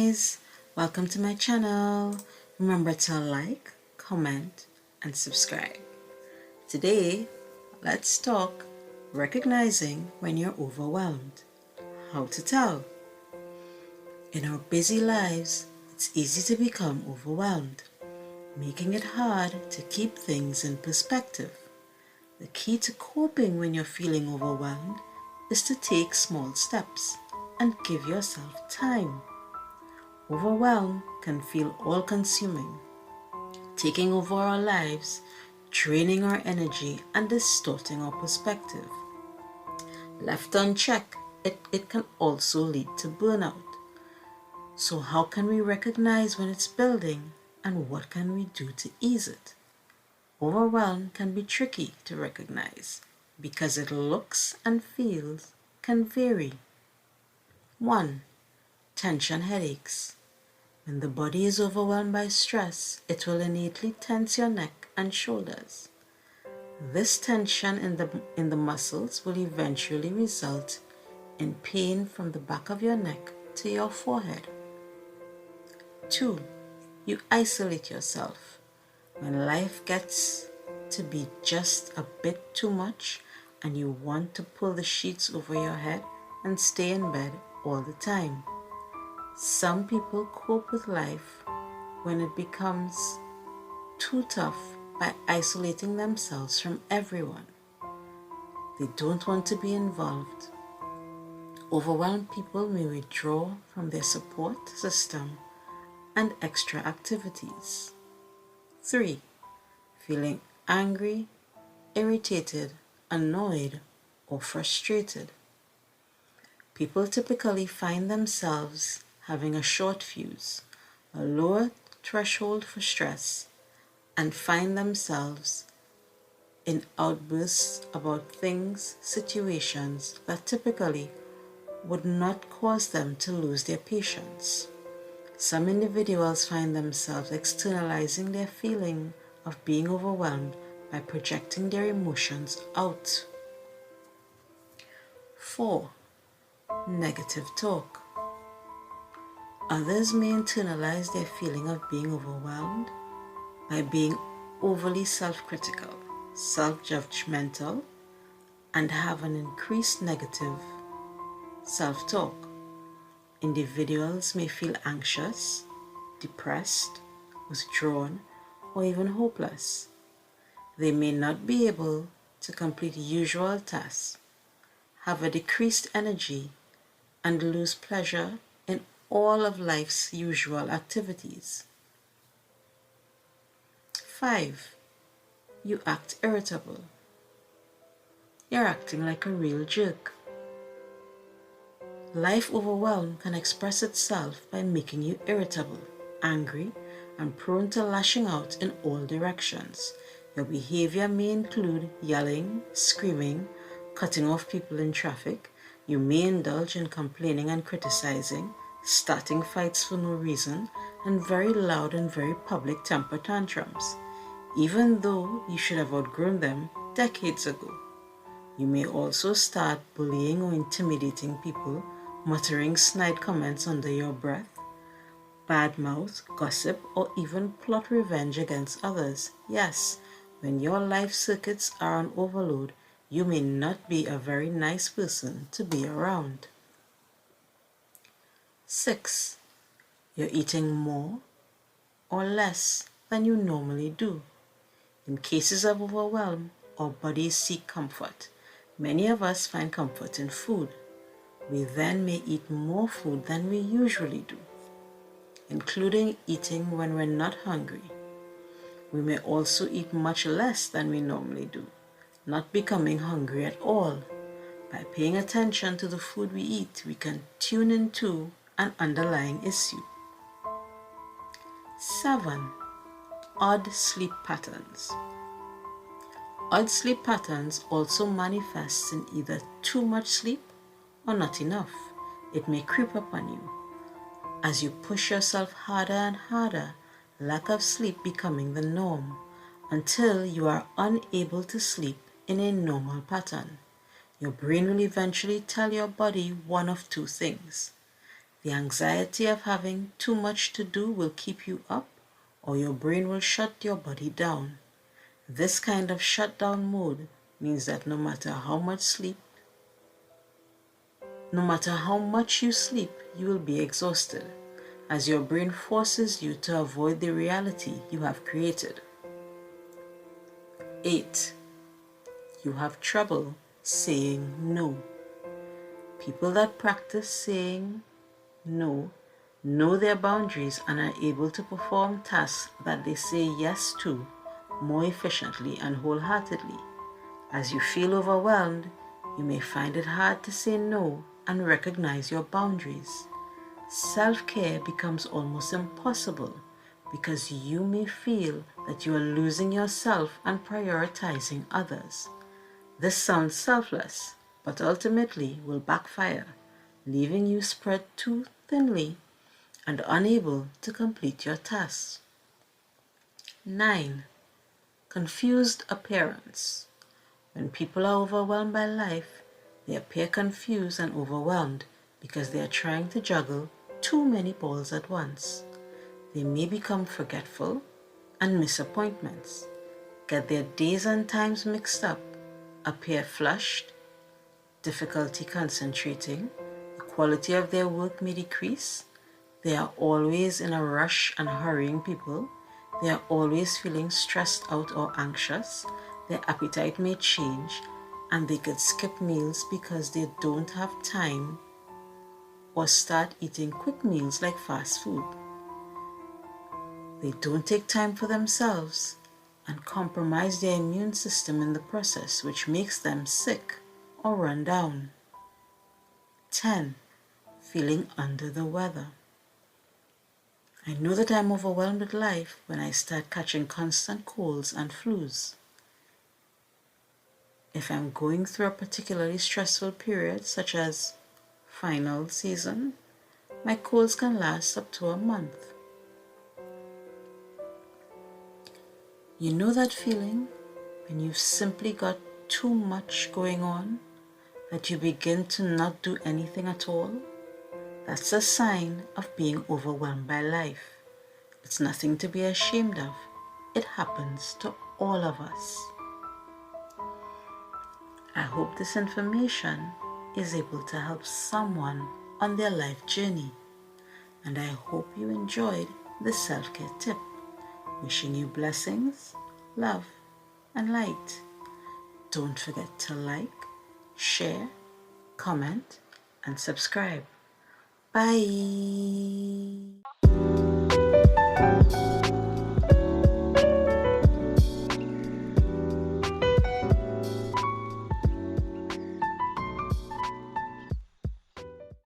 guys, welcome to my channel. Remember to like, comment, and subscribe. Today, let's talk recognizing when you're overwhelmed. How to tell. In our busy lives, it's easy to become overwhelmed, making it hard to keep things in perspective. The key to coping when you're feeling overwhelmed is to take small steps and give yourself time. Overwhelm can feel all-consuming, taking over our lives, draining our energy, and distorting our perspective. Left unchecked, it can also lead to burnout. So how can we recognize when it's building, and what can we do to ease it? Overwhelm can be tricky to recognize because it looks and feels can vary. 1. Tension headaches. When the body is overwhelmed by stress, it will innately tense your neck and shoulders. This tension in the muscles will eventually result in pain from the back of your neck to your forehead. 2. You isolate yourself. When life gets to be just a bit too much and you want to pull the sheets over your head and stay in bed all the time. Some people cope with life when it becomes too tough by isolating themselves from everyone. They don't want to be involved. Overwhelmed people may withdraw from their support system and extra activities. 3. Feeling angry, irritated, annoyed, or frustrated. People typically find themselves having a short fuse, a lower threshold for stress, and find themselves in outbursts about things, situations that typically would not cause them to lose their patience. Some individuals find themselves externalizing their feeling of being overwhelmed by projecting their emotions out. 4. Negative talk. Others may internalize their feeling of being overwhelmed by being overly self-critical, self-judgmental, and have an increased negative self-talk. Individuals may feel anxious, depressed, withdrawn, or even hopeless. They may not be able to complete usual tasks, have a decreased energy, and lose pleasure in all of life's usual activities. 5. You act irritable. You're acting like a real jerk. Life overwhelm can express itself by making you irritable, angry, and prone to lashing out in all directions. Your behavior may include yelling, screaming, cutting off people in traffic. You may indulge in complaining and criticizing, starting fights for no reason, and very loud and very public temper tantrums, even though you should have outgrown them decades ago. You may also start bullying or intimidating people, muttering snide comments under your breath, badmouth, gossip, or even plot revenge against others. Yes, when your life circuits are on overload, you may not be a very nice person to be around. 6. You're eating more or less than you normally do. In cases of overwhelm, our bodies seek comfort. Many of us find comfort in food. We then may eat more food than we usually do, including eating when we're not hungry. We may also eat much less than we normally do, not becoming hungry at all. By paying attention to the food we eat, we can tune into an underlying issue. 7. Odd sleep patterns. Odd sleep patterns also manifest in either too much sleep or not enough. It may creep up on you. As you push yourself harder and harder, lack of sleep becoming the norm, until you are unable to sleep in a normal pattern. Your brain will eventually tell your body one of two things. The anxiety of having too much to do will keep you up, or your brain will shut your body down. This kind of shutdown mode means that no matter how much you sleep, you will be exhausted, as your brain forces you to avoid the reality you have created. 8. You have trouble saying no. People that practice saying no know their boundaries and are able to perform tasks that they say yes to more efficiently and wholeheartedly. As you feel overwhelmed, you may find it hard to say no and recognize your boundaries. Self-care becomes almost impossible because you may feel that you are losing yourself and prioritizing others. This sounds selfless, but ultimately will backfire, leaving you spread too thinly and unable to complete your tasks. 9. Confused appearance. When people are overwhelmed by life, they appear confused and overwhelmed because they are trying to juggle too many balls at once. They may become forgetful and miss appointments, get their days and times mixed up, appear flushed, difficulty concentrating, the quality of their work may decrease, they are always in a rush and hurrying people, they are always feeling stressed out or anxious, their appetite may change, and they could skip meals because they don't have time or start eating quick meals like fast food. They don't take time for themselves and compromise their immune system in the process, which makes them sick or run down. 10. Feeling under the weather. I know that I'm overwhelmed with life when I start catching constant colds and flus. If I'm going through a particularly stressful period, such as final season, my colds can last up to a month. You know that feeling when you've simply got too much going on that you begin to not do anything at all? That's a sign of being overwhelmed by life. It's nothing to be ashamed of. It happens to all of us. I hope this information is able to help someone on their life journey, and I hope you enjoyed this self-care tip. Wishing you blessings, love, and light. Don't forget to like, share, comment, and subscribe. Bye.